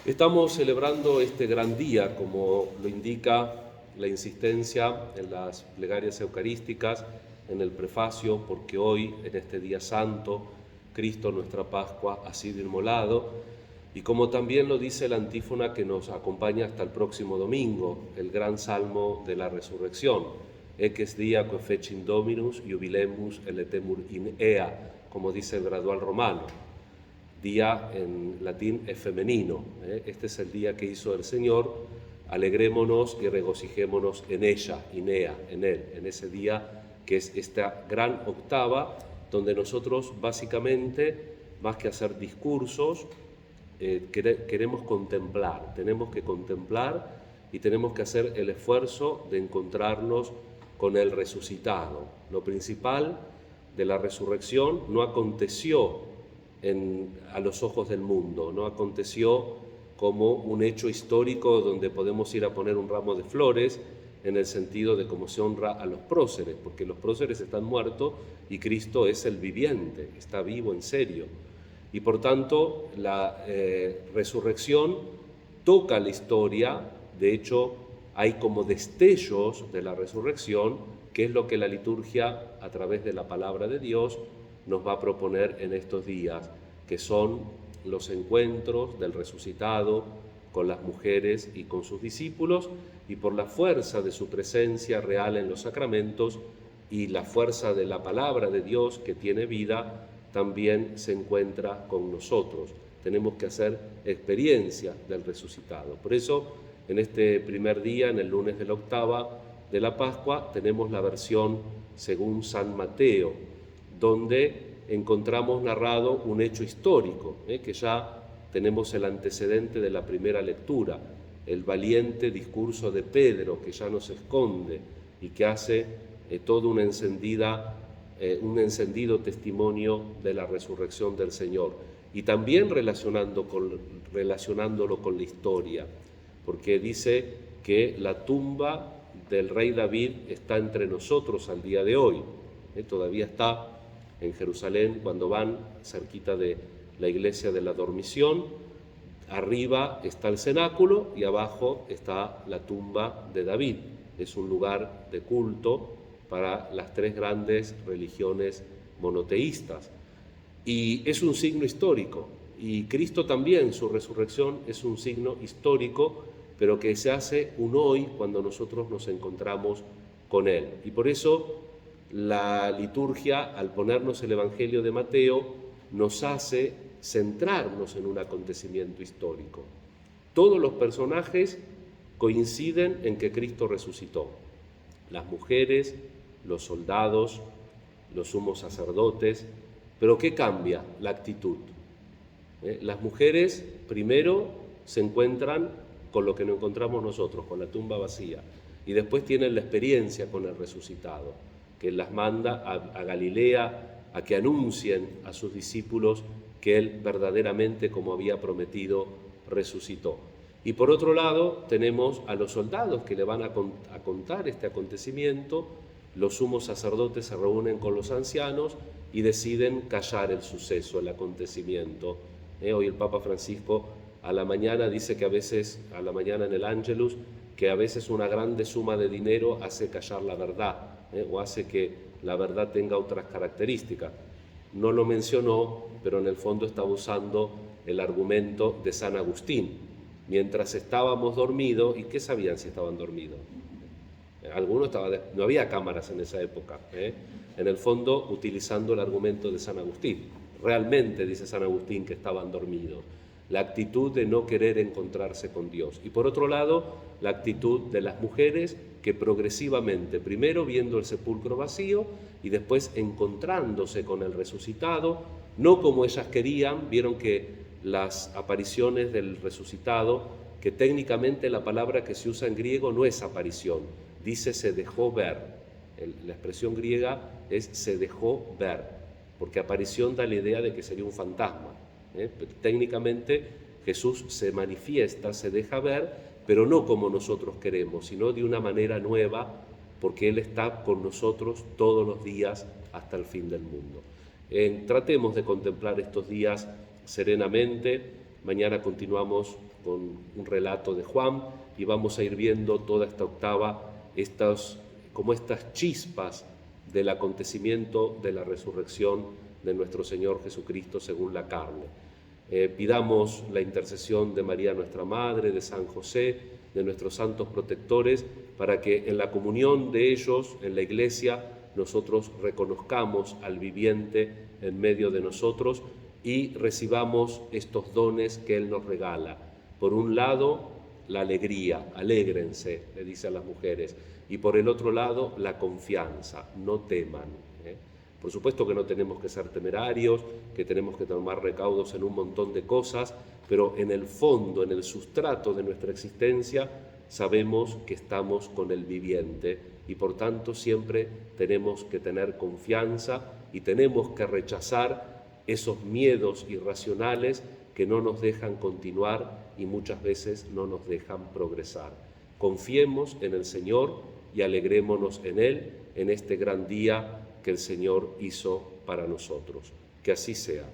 Estamos celebrando este gran día, como lo indica la insistencia en las plegarias eucarísticas, en el prefacio, porque hoy, en este día santo, Cristo, nuestra Pascua, ha sido inmolado, y como también lo dice la antífona que nos acompaña hasta el próximo domingo, el gran salmo de la resurrección, Eques dia que fecit Dominus jubilemus eletemur in ea, como dice el gradual romano. Día en latín es femenino. Este es el día que hizo el Señor. Alegrémonos y regocijémonos en ella, inea, en Él, en ese día que es esta gran octava, donde nosotros básicamente, más que hacer discursos, queremos contemplar, tenemos que contemplar y tenemos que hacer el esfuerzo de encontrarnos con el resucitado. Lo principal de la resurrección no aconteció a los ojos del mundo, no aconteció como un hecho histórico donde podemos ir a poner un ramo de flores en el sentido de cómo se honra a los próceres, porque los próceres están muertos y Cristo es el viviente, está vivo en serio. Y por tanto la resurrección toca la historia, de hecho hay como destellos de la resurrección, que es lo que la liturgia a través de la palabra de Dios nos va a proponer en estos días, que son los encuentros del resucitado con las mujeres y con sus discípulos, y por la fuerza de su presencia real en los sacramentos y la fuerza de la palabra de Dios que tiene vida, también se encuentra con nosotros. Tenemos que hacer experiencia del resucitado. Por eso, en este primer día, en el lunes de la octava de la Pascua, tenemos la versión según San Mateo, donde encontramos narrado un hecho histórico, que ya tenemos el antecedente de la primera lectura, el valiente discurso de Pedro, que ya no se esconde y que hace todo un encendido testimonio de la resurrección del Señor. Y también relacionándolo con la historia, porque dice que la tumba del rey David está entre nosotros al día de hoy. Todavía está en Jerusalén cuando van cerquita de la iglesia de la Dormición. Arriba está el cenáculo y abajo está la tumba de David. Es un lugar de culto para las tres grandes religiones monoteístas. Y es un signo histórico. Y Cristo también, su resurrección, es un signo histórico, pero que se hace un hoy cuando nosotros nos encontramos con Él. Y por eso la liturgia, al ponernos el Evangelio de Mateo, nos hace centrarnos en un acontecimiento histórico. Todos los personajes coinciden en que Cristo resucitó. Las mujeres, los soldados, los sumos sacerdotes. Pero ¿qué cambia? La actitud. Las mujeres primero se encuentran con lo que nos encontramos nosotros, con la tumba vacía, y después tienen la experiencia con el resucitado, que las manda a Galilea a que anuncien a sus discípulos que Él verdaderamente, como había prometido, resucitó. Y por otro lado tenemos a los soldados que le van a contar este acontecimiento. Los sumos sacerdotes se reúnen con los ancianos y deciden callar el suceso, el acontecimiento. Hoy el Papa Francisco a la mañana dice que a veces, a la mañana en el Ángelus, que a veces una grande suma de dinero hace callar la verdad, o hace que la verdad tenga otras características. No lo mencionó, pero en el fondo estaba usando el argumento de San Agustín. Mientras estábamos dormidos, ¿y qué sabían si estaban dormidos? Algunos no había cámaras en esa época, en el fondo utilizando el argumento de San Agustín. Realmente, dice San Agustín, que estaban dormidos. La actitud de no querer encontrarse con Dios. Y por otro lado, la actitud de las mujeres que progresivamente, primero viendo el sepulcro vacío y después encontrándose con el resucitado, no como ellas querían, vieron que las apariciones del resucitado, que técnicamente la palabra que se usa en griego no es aparición, dice se dejó ver. La expresión griega es se dejó ver, porque aparición da la idea de que sería un fantasma. Técnicamente Jesús se manifiesta, se deja ver, pero no como nosotros queremos, sino de una manera nueva, porque Él está con nosotros todos los días hasta el fin del mundo. Tratemos de contemplar estos días serenamente, Mañana continuamos con un relato de Juan y vamos a ir viendo toda esta octava, como estas chispas del acontecimiento de la resurrección de nuestro Señor Jesucristo según la carne. Pidamos la intercesión de María nuestra Madre, de San José, de nuestros santos protectores, para que en la comunión de ellos, en la Iglesia, nosotros reconozcamos al viviente en medio de nosotros y recibamos estos dones que Él nos regala. Por un lado, la alegría, alégrense, le dice a las mujeres, y por el otro lado, la confianza, no teman. Por supuesto que no tenemos que ser temerarios, que tenemos que tomar recaudos en un montón de cosas, pero en el fondo, en el sustrato de nuestra existencia, sabemos que estamos con el viviente y por tanto siempre tenemos que tener confianza y tenemos que rechazar esos miedos irracionales que no nos dejan continuar y muchas veces no nos dejan progresar. Confiemos en el Señor y alegrémonos en Él en este gran día que el Señor hizo para nosotros. Que así sea.